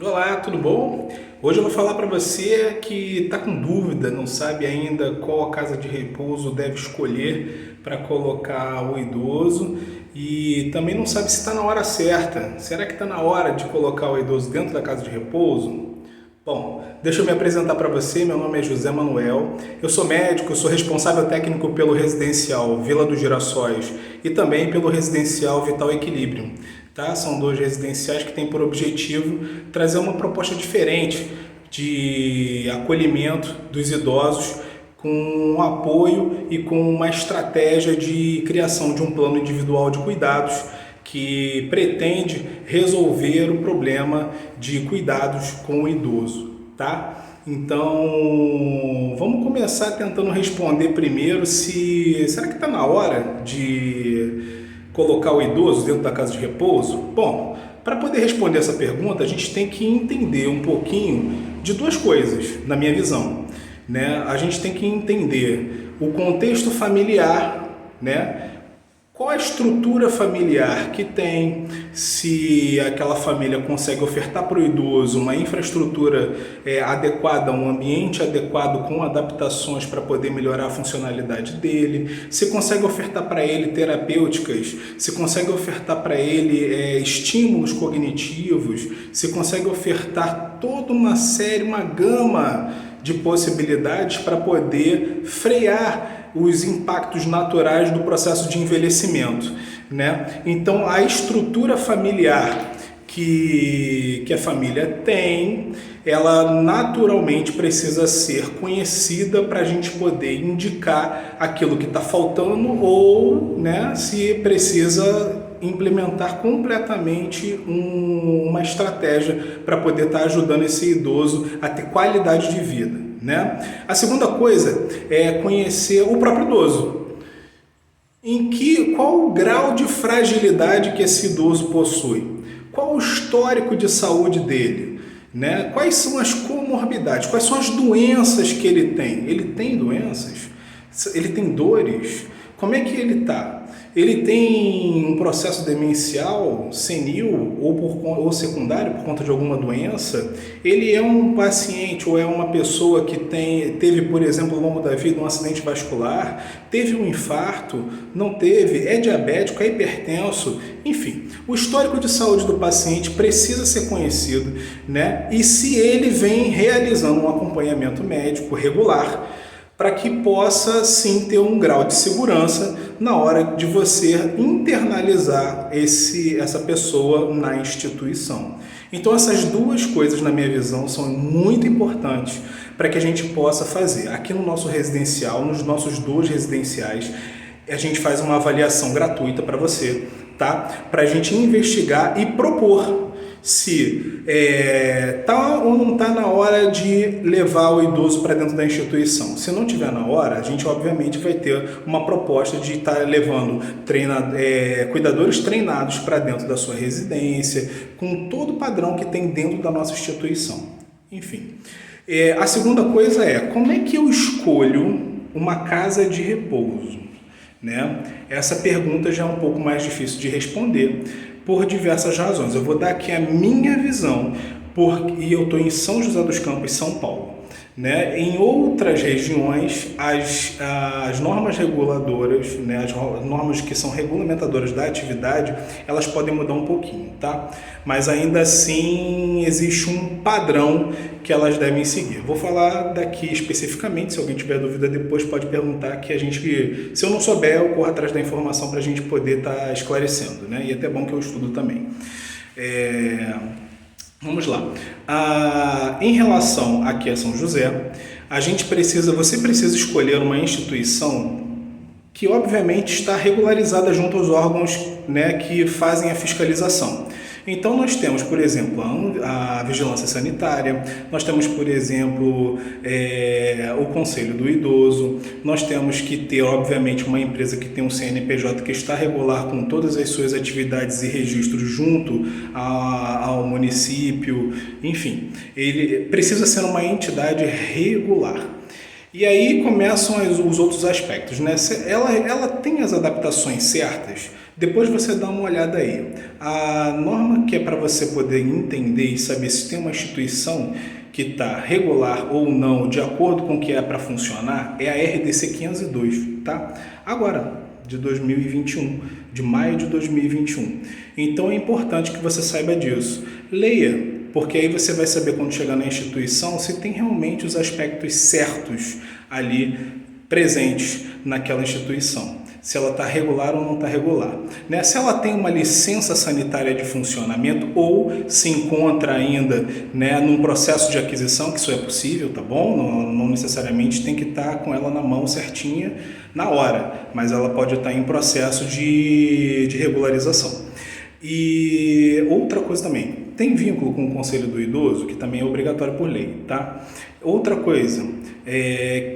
Olá, tudo bom? Hoje eu vou falar para você que está com dúvida, não sabe ainda qual a casa de repouso deve escolher para colocar o idoso e também não sabe se está na hora certa. Será que está na hora de colocar o idoso dentro da casa de repouso? Bom, deixa eu me apresentar para você. Meu nome é José Manuel. Eu sou médico, eu sou responsável técnico pelo residencial Vila dos Girassóis e também pelo residencial Vital Equilíbrio. Tá? São dois residenciais que têm por objetivo trazer uma proposta diferente de acolhimento dos idosos com um apoio e com uma estratégia de criação de um plano individual de cuidados que pretende resolver o problema de cuidados com o idoso, tá? Então, vamos começar tentando responder primeiro se será que está na hora de colocar o idoso dentro da casa de repouso? Bom, para poder responder essa pergunta, a gente tem que entender um pouquinho de duas coisas, na minha visão, né? A gente tem que entender o contexto familiar, né? Qual a estrutura familiar que tem, se aquela família consegue ofertar para o idoso uma infraestrutura adequada, um ambiente adequado com adaptações para poder melhorar a funcionalidade dele, se consegue ofertar para ele terapêuticas, se consegue ofertar para ele estímulos cognitivos, se consegue ofertar toda uma série, uma gama de possibilidades para poder frear os impactos naturais do processo de envelhecimento, né? Então, a estrutura familiar que a família tem, ela naturalmente precisa ser conhecida para a gente poder indicar aquilo que está faltando ou, né, se precisa implementar completamente uma estratégia para poder estar ajudando esse idoso a ter qualidade de vida, né? A segunda coisa é conhecer o próprio idoso. Qual o grau de fragilidade que esse idoso possui? Qual o histórico de saúde dele? Né? Quais são as comorbidades? Quais são as doenças que ele tem? Ele tem doenças? Ele tem dores? Como é que ele está? Ele tem um processo demencial senil ou secundário por conta de alguma doença? Ele é um paciente ou é uma pessoa que teve, por exemplo, ao longo da vida um acidente vascular, teve um infarto, não teve, é diabético, é hipertenso, enfim. O histórico de saúde do paciente precisa ser conhecido, né? E se ele vem realizando um acompanhamento médico regular, para que possa sim ter um grau de segurança na hora de você internalizar essa pessoa na instituição. Então essas duas coisas, na minha visão, são muito importantes para que a gente possa fazer. Aqui no nosso residencial, nos nossos dois residenciais, a gente faz uma avaliação gratuita para você, tá? Para a gente investigar e propor se tá ou não está na hora de levar o idoso para dentro da instituição. Se não tiver na hora, a gente obviamente vai ter uma proposta de estar levando cuidadores treinados para dentro da sua residência, com todo o padrão que tem dentro da nossa instituição. Enfim, a segunda coisa é, como é que eu escolho uma casa de repouso? Né? Essa pergunta já é um pouco mais difícil de responder por diversas razões. Eu vou dar aqui a minha visão, e eu estou em São José dos Campos, São Paulo. Né? Em outras regiões, as normas reguladoras, né, as normas que são regulamentadoras da atividade, elas podem mudar um pouquinho, tá? Mas ainda assim existe um padrão que elas devem seguir. Vou falar daqui especificamente, se alguém tiver dúvida depois pode perguntar, que se eu não souber, eu corro atrás da informação para a gente poder estar esclarecendo, né? E é até bom que eu estudo também. Vamos lá. Em relação aqui a São José, você precisa escolher uma instituição que obviamente está regularizada junto aos órgãos, né, que fazem a fiscalização. Então nós temos, por exemplo, a vigilância sanitária, nós temos, por exemplo, o conselho do idoso, nós temos que ter, obviamente, uma empresa que tem um CNPJ que está regular com todas as suas atividades e registros junto ao município, enfim, ele precisa ser uma entidade regular. E aí começam os outros aspectos, né? Ela tem as adaptações certas Depois você dá uma olhada aí. A norma que é para você poder entender e saber se tem uma instituição que está regular ou não, de acordo com o que é para funcionar, é a RDC 502, tá? Agora, de 2021, de maio de 2021. Então é importante que você saiba disso. Leia, porque aí você vai saber quando chegar na instituição se tem realmente os aspectos certos ali presentes naquela instituição. Se ela está regular ou não está regular. Né? Se ela tem uma licença sanitária de funcionamento ou se encontra ainda, né, num processo de aquisição, que isso é possível, tá bom? Não necessariamente tem que estar com ela na mão certinha na hora, mas ela pode estar em processo de regularização. E outra coisa também, tem vínculo com o Conselho do Idoso, que também é obrigatório por lei, tá? Outra coisa,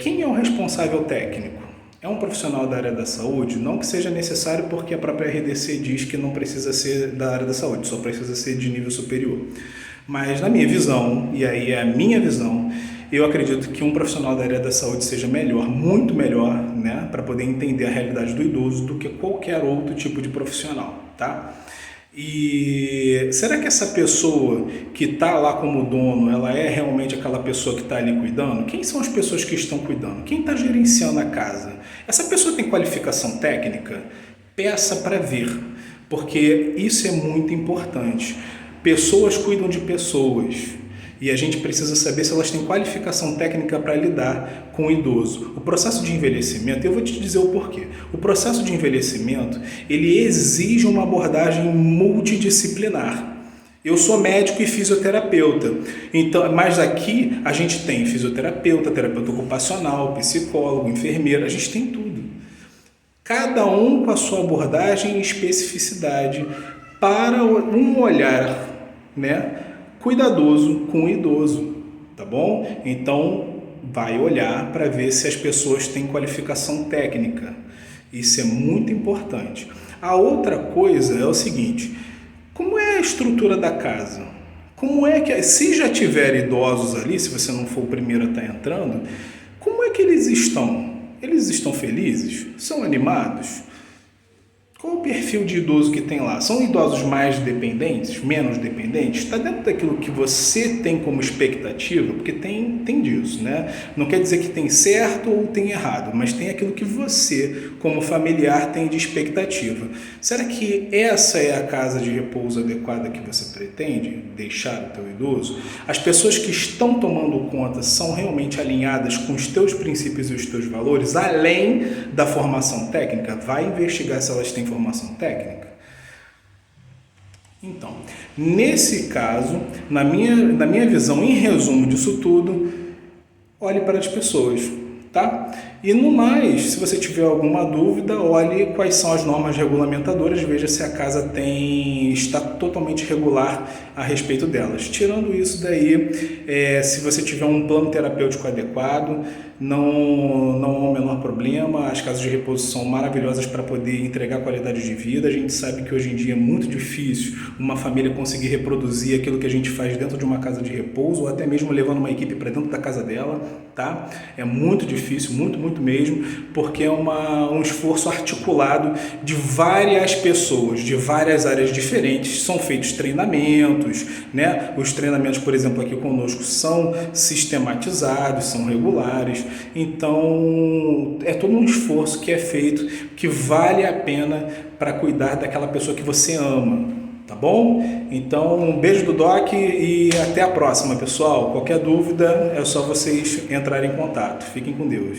quem é o responsável técnico? É um profissional da área da saúde? Não que seja necessário, porque a própria RDC diz que não precisa ser da área da saúde, só precisa ser de nível superior. Mas na minha visão, e aí é a minha visão, eu acredito que um profissional da área da saúde seja melhor, muito melhor, né, para poder entender a realidade do idoso do que qualquer outro tipo de profissional, tá? E será que essa pessoa que está lá como dono, ela é realmente aquela pessoa que está ali cuidando? Quem são as pessoas que estão cuidando? Quem está gerenciando a casa? Essa pessoa tem qualificação técnica? Peça para ver, porque isso é muito importante. Pessoas cuidam de pessoas. E a gente precisa saber se elas têm qualificação técnica para lidar com o idoso. O processo de envelhecimento, eu vou te dizer o porquê. O processo de envelhecimento, ele exige uma abordagem multidisciplinar. Eu sou médico e fisioterapeuta, então, mas aqui a gente tem fisioterapeuta, terapeuta ocupacional, psicólogo, enfermeira, a gente tem tudo. Cada um com a sua abordagem e especificidade para um olhar, né, cuidadoso com o idoso, tá bom? Então, vai olhar para ver se as pessoas têm qualificação técnica. Isso é muito importante. A outra coisa é o seguinte, como é a estrutura da casa? Como é que, se já tiver idosos ali, se você não for o primeiro a estar entrando, como é que eles estão? Eles estão felizes? São animados? Qual o perfil de idoso que tem lá? São idosos mais dependentes, menos dependentes? Está dentro daquilo que você tem como expectativa? Porque tem disso, né? Não quer dizer que tem certo ou tem errado, mas tem aquilo que você, como familiar, tem de expectativa. Será que essa é a casa de repouso adequada que você pretende deixar o teu idoso? As pessoas que estão tomando conta são realmente alinhadas com os teus princípios e os teus valores, além da formação técnica? Vai investigar se elas têm formação técnica? Então, nesse caso, na minha visão, em resumo disso tudo, olhe para as pessoas, tá? E no mais, se você tiver alguma dúvida, olhe quais são as normas regulamentadoras, veja se a casa está totalmente regular a respeito delas. Tirando isso daí, se você tiver um plano terapêutico adequado, não há o menor problema. As casas de repouso são maravilhosas para poder entregar qualidade de vida. A gente sabe que hoje em dia é muito difícil uma família conseguir reproduzir aquilo que a gente faz dentro de uma casa de repouso, ou até mesmo levando uma equipe para dentro da casa dela, tá? É muito difícil, muito mesmo, porque é um esforço articulado de várias pessoas, de várias áreas diferentes. São feitos treinamentos, né? Os treinamentos, por exemplo, aqui conosco são sistematizados, são regulares. Então, é todo um esforço que é feito, que vale a pena para cuidar daquela pessoa que você ama, tá bom? Então, um beijo do Doc e até a próxima, pessoal. Qualquer dúvida é só vocês entrarem em contato. Fiquem com Deus.